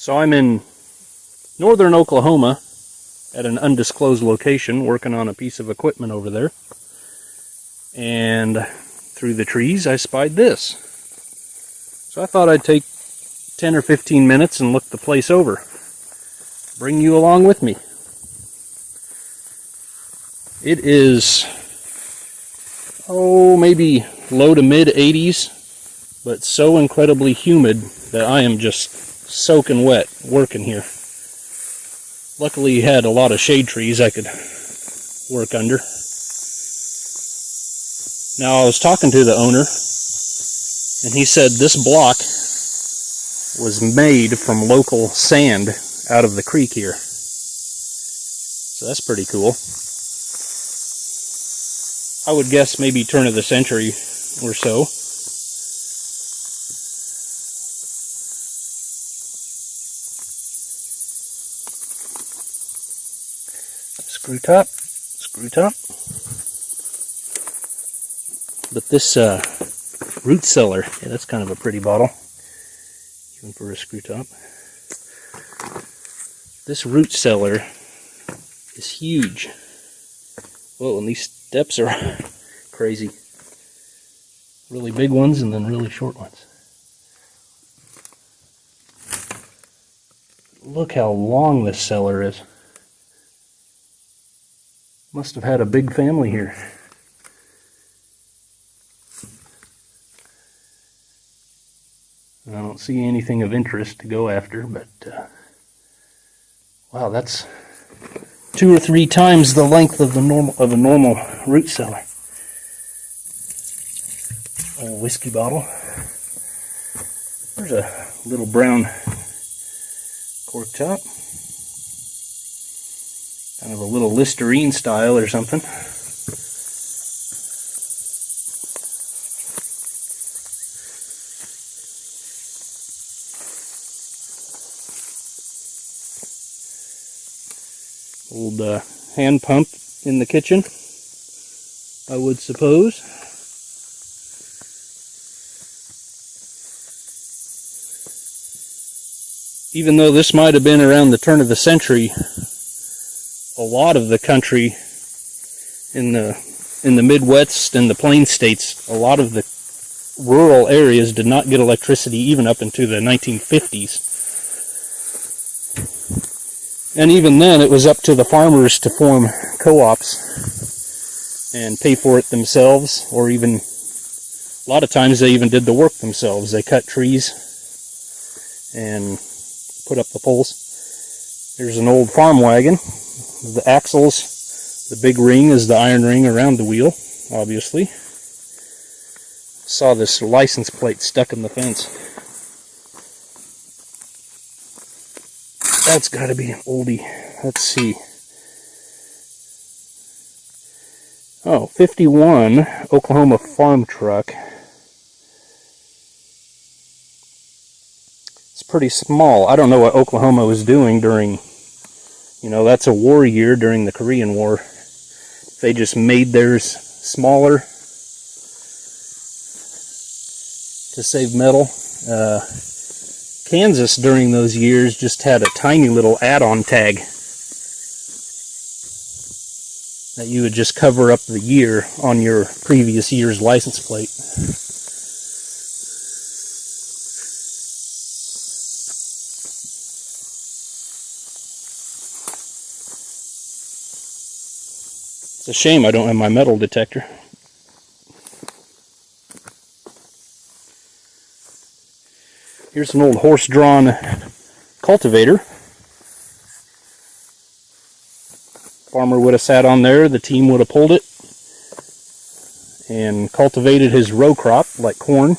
So I'm in northern Oklahoma at an undisclosed location working on a piece of equipment over there. And through the trees I spied this. So I thought I'd take 10 or 15 minutes and look the place over. Bring you along with me. It is, maybe low to mid 80s, but so incredibly humid that I am just soaking wet working here. Luckily you had a lot of shade trees I could work under. Now I was talking to the owner and he said this block was made from local sand out of the creek here. So that's pretty cool. I would guess maybe turn of the century or so. Screw top. But this root cellar, yeah, that's kind of a pretty bottle, even for a screw top. This root cellar is huge. Whoa, and these steps are crazy. Really big ones and then really short ones. Look how long this cellar is. Must have had a big family here. I don't see anything of interest to go after, but wow, that's 2 or 3 times the length of a normal root cellar. Old whiskey bottle. There's a little brown cork top. Kind of a little Listerine style or something. Old hand pump in the kitchen, I would suppose. Even though this might have been around the turn of the century, a lot of the country in the Midwest and the Plain States, a lot of the rural areas did not get electricity even up into the 1950s. And even then it was up to the farmers to form co-ops and pay for it themselves, or even a lot of times they even did the work themselves. They cut trees and put up the poles. There's an old farm wagon. The axles, the big ring is the iron ring around the wheel, obviously. Saw this license plate stuck in the fence. That's got to be an oldie. Let's see. Oh, 51 Oklahoma farm truck. It's pretty small. I don't know what Oklahoma was doing during, that's a war year during the Korean War. They just made theirs smaller to save metal. Kansas during those years just had a tiny little add-on tag that you would just cover up the year on your previous year's license plate. It's a shame I don't have my metal detector. Here's an old horse-drawn cultivator. Farmer would have sat on there, the team would have pulled it and cultivated his row crop like corn.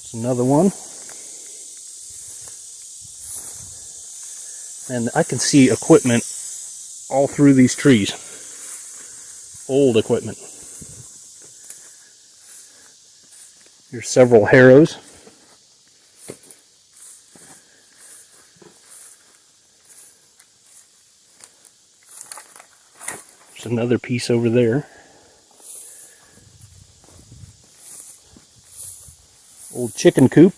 There's another one. And I can see equipment all through these trees. Old equipment. Here's several harrows. There's another piece over there. Old chicken coop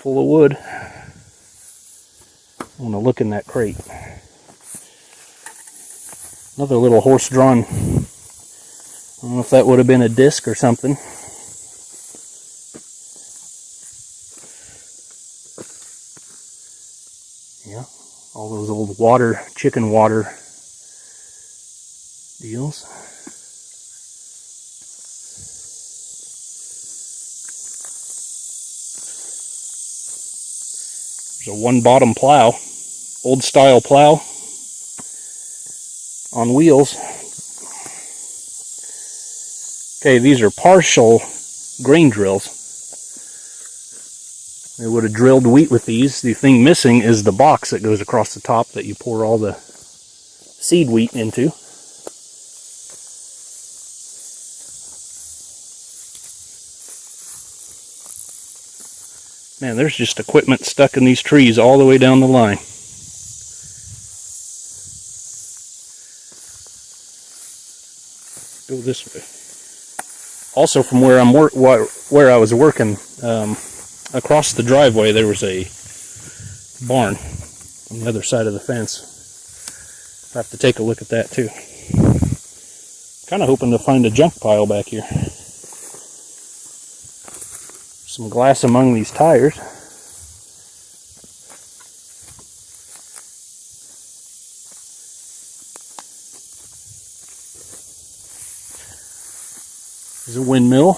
full of wood. I'm gonna look in that crate. Another little horse-drawn, I don't know if that would have been a disc or something. Yeah, all those old chicken water deals. There's a one bottom plow, old style plow on wheels. Okay, these are partial grain drills. They would have drilled wheat with these. The thing missing is the box that goes across the top that you pour all the seed wheat into. Man, there's just equipment stuck in these trees all the way down the line. Go this way. Also, from where I was working, across the driveway there was a barn on the other side of the fence. I'll have to take a look at that too. Kind of hoping to find a junk pile back here. Some glass among these tires. There's a windmill.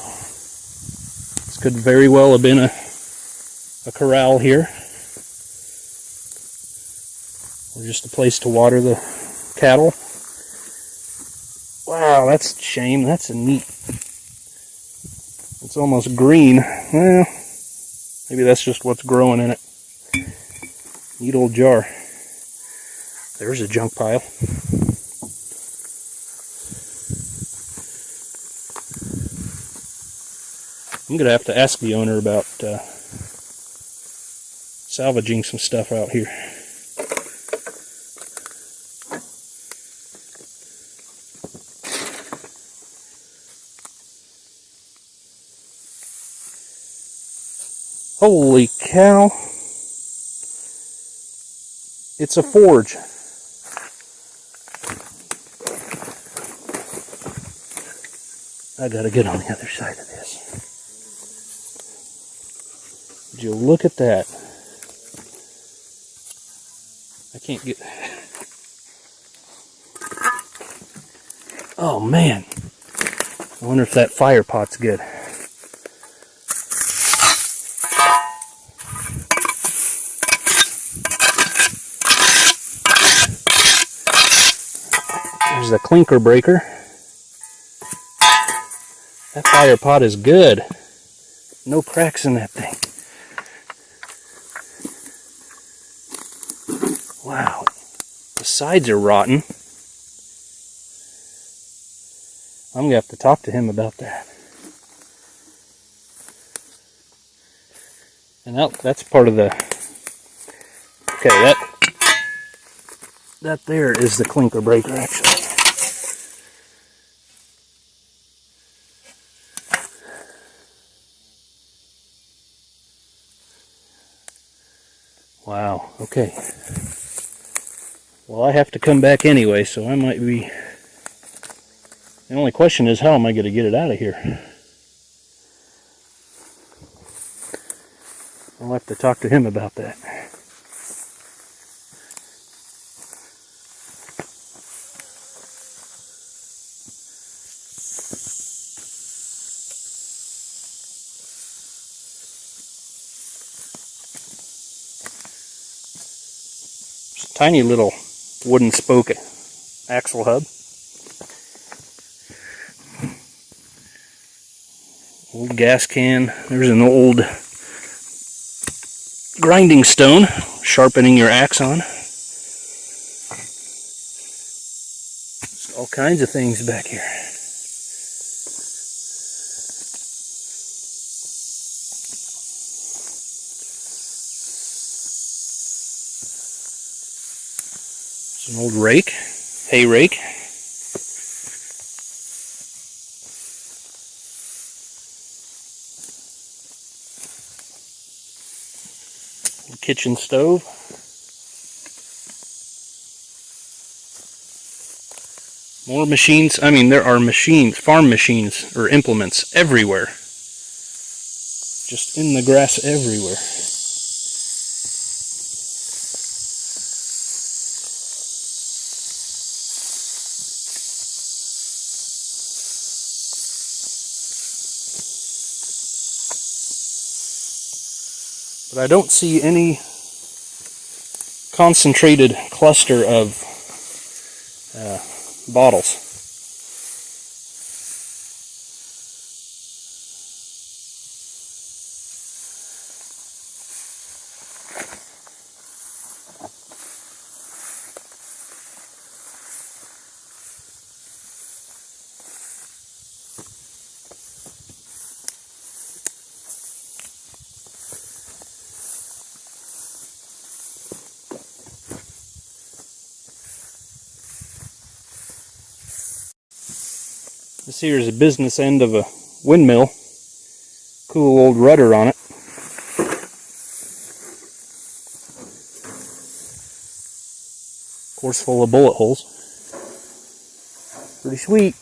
This could very well have been a corral here, or just a place to water the cattle. Wow, that's a shame. That's a neat. It's almost green. Well, maybe that's just what's growing in it. Neat old jar. There's a junk pile. I'm going to have to ask the owner about salvaging some stuff out here. Holy cow. It's a forge. I gotta get on the other side of this. Would you look at that? I can't get... Oh man. I wonder if that fire pot's good. There's the clinker breaker. That fire pot is good. No cracks in that thing. Wow. The sides are rotten. I'm going to have to talk to him about that. And that's part of the... Okay, that there is the clinker breaker, actually. Wow, okay. Well, I have to come back anyway, so I might be... The only question is, how am I going to get it out of here? I'll have to talk to him about that. Tiny little wooden spoke axle hub. Old gas can. There's an old grinding stone, sharpening your axe on. There's all kinds of things back here. An old rake, hay rake. kitchen stove. More machines. I mean, there are machines, farm machines, or implements everywhere. Just in the grass everywhere. But I don't see any concentrated cluster of bottles. This here is a business end of a windmill. Cool old rudder on it. Of course, full of bullet holes. Pretty sweet.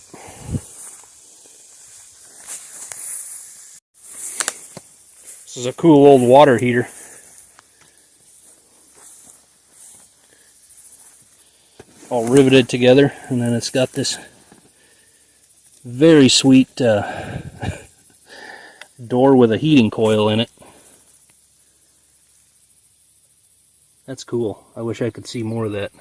This is a cool old water heater. All riveted together, and then it's got this very sweet door with a heating coil in it. That's cool. I wish I could see more of that.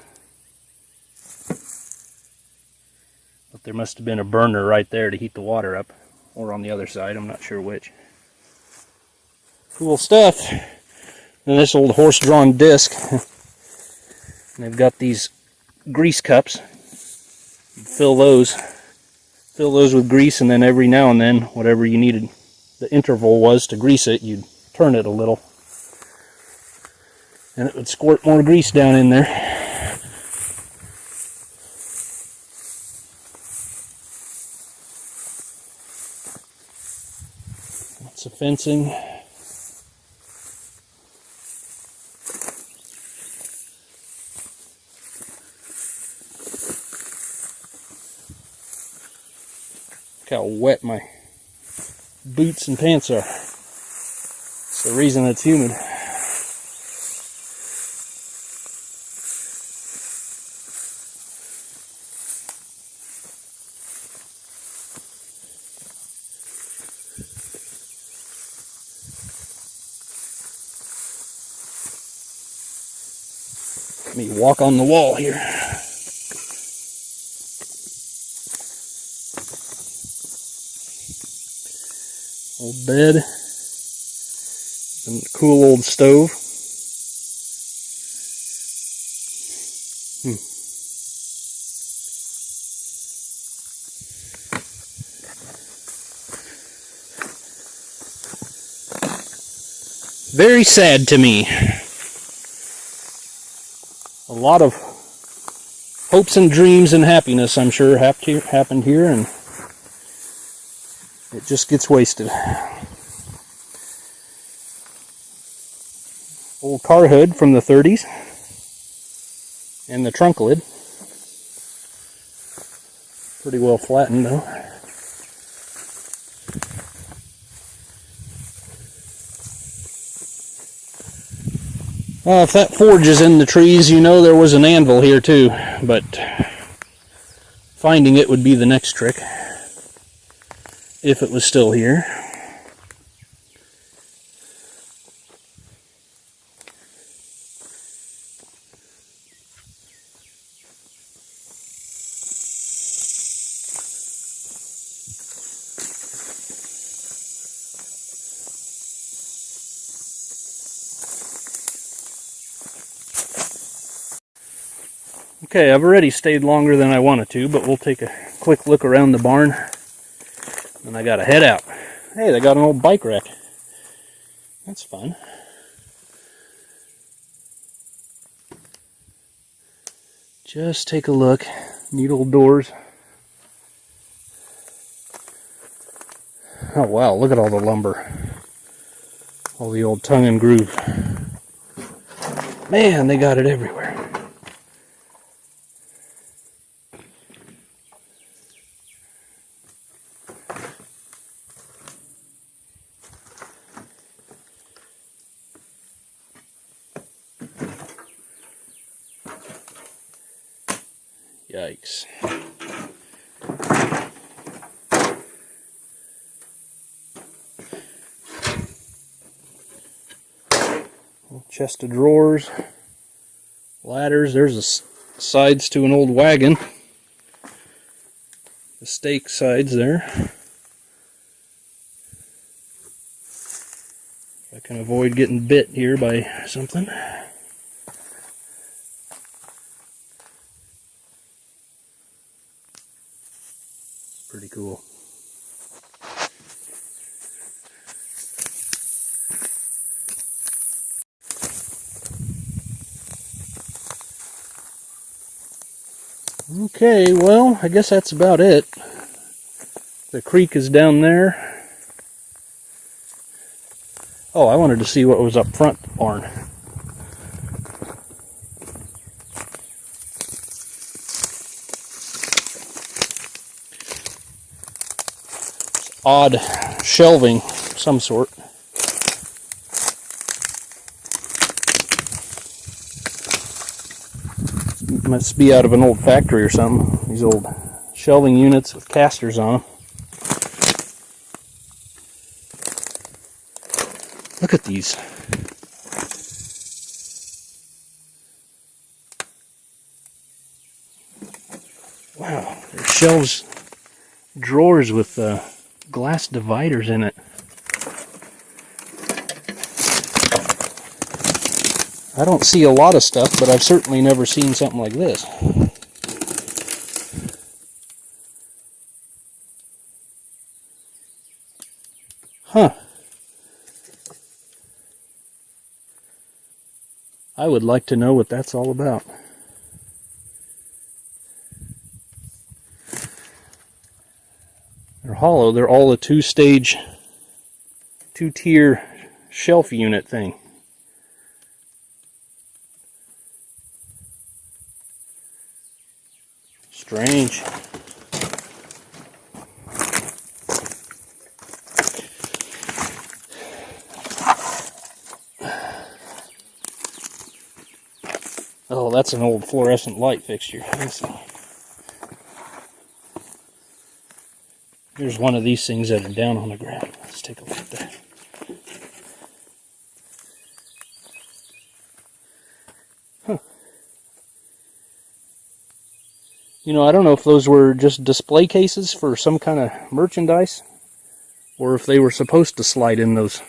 But there must have been a burner right there to heat the water up, or on the other side, I'm not sure which. Cool stuff. And this old horse-drawn disc. And they've got these grease cups. Fill those with grease, and then every now and then, whatever you needed, the interval was to grease it, you'd turn it a little, and it would squirt more grease down in there. Lots of fencing. Look how wet my boots and pants are. It's the reason it's humid. Let me walk on the wall here. Old bed, and a cool old stove. Very sad to me. A lot of hopes and dreams and happiness, I'm sure, happened here, and it just gets wasted. Old car hood from the 30s. And the trunk lid. Pretty well flattened though. If that forge is in the trees, you know there was an anvil here too, but finding it would be the next trick. If it was still here. Okay, I've already stayed longer than I wanted to, but we'll take a quick look around the barn. And I gotta head out. Hey, they got an old bike rack. That's fun. Just take a look. Neat old doors. Oh wow, look at all the lumber. All the old tongue and groove. Man, they got it everywhere. Yikes. Chest of drawers, ladders. There's the sides to an old wagon. The stake sides there. I can avoid getting bit here by something. Pretty cool. Okay, well, I guess that's about it. The creek is down there. Oh, I wanted to see what was up front the barn. Odd shelving of some sort. Must be out of an old factory or something. These old shelving units with casters on them. Look at these. Wow, there's shelves, drawers with glass dividers in it. I don't see a lot of stuff, but I've certainly never seen something like this. Huh. I would like to know what that's all about. They're hollow. They're all a two-tier shelf unit thing. Strange. Oh, that's an old fluorescent light fixture. Let's see. Here's one of these things that are down on the ground. Let's take a look at that. Huh. You know, I don't know if those were just display cases for some kind of merchandise, or if they were supposed to slide in those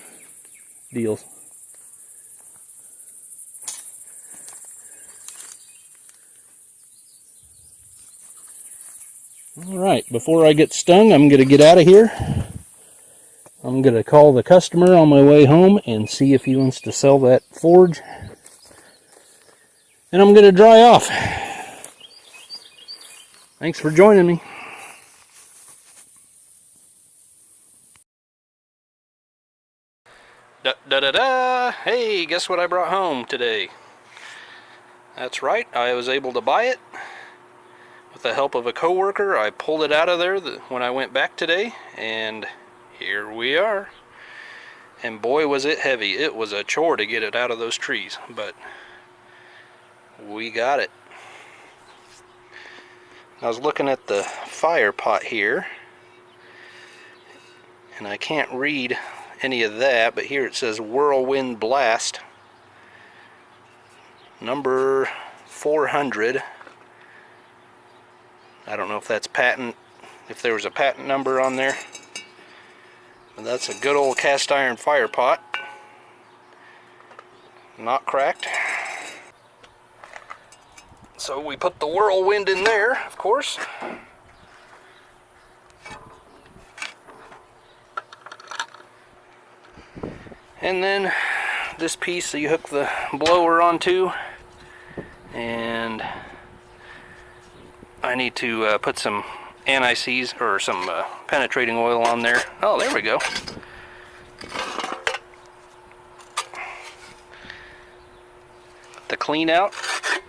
deals. Alright, before I get stung, I'm going to get out of here. I'm going to call the customer on my way home and see if he wants to sell that forge. And I'm going to dry off. Thanks for joining me. Da-da-da-da! Hey, guess what I brought home today? That's right, I was able to buy it. With the help of a coworker, I pulled it out of there when I went back today, and here we are. And boy was it heavy. It was a chore to get it out of those trees, but we got it. I was looking at the fire pot here, and I can't read any of that, but here it says Whirlwind Blast, number 400. I don't know if that's patent, if there was a patent number on there. But that's a good old cast iron fire pot. Not cracked. So we put the Whirlwind in there, of course. And then this piece that you hook the blower onto, and I need to put some anti-seize or some penetrating oil on there. Oh, there we go. The clean out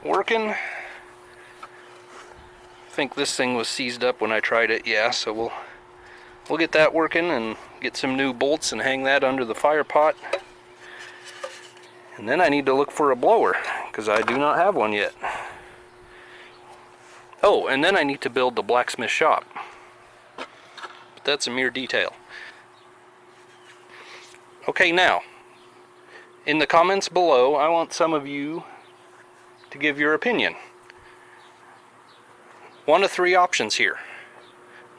working. I think this thing was seized up when I tried it, yeah, so we'll get that working and get some new bolts and hang that under the fire pot. And then I need to look for a blower, because I do not have one yet. Oh, and then I need to build the blacksmith shop. But that's a mere detail. Okay, now, in the comments below, I want some of you to give your opinion. One of three options here.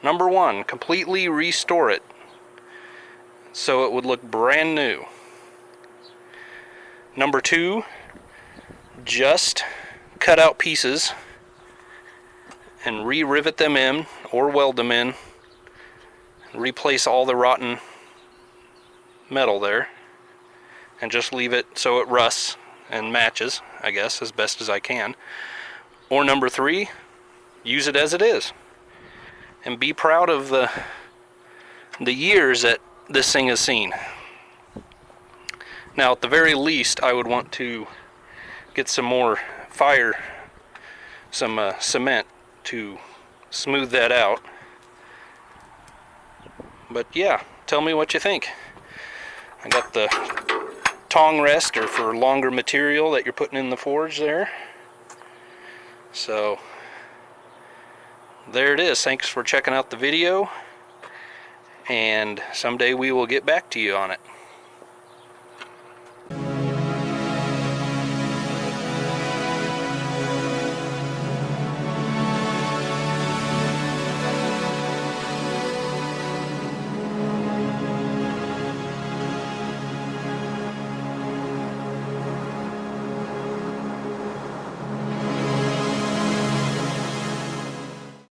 Number one, completely restore it so it would look brand new. Number two, just cut out pieces and re-rivet them in or weld them in, and replace all the rotten metal there, and just leave it so it rusts and matches, I guess, as best as I can. Or number three, use it as it is and be proud of the years that this thing has seen. Now, at the very least, I would want to get some more cement to smooth that out. But yeah, tell me what you think. I got the tong rest, or for longer material that you're putting in the forge there. So there it is. Thanks for checking out the video, and someday we will get back to you on it.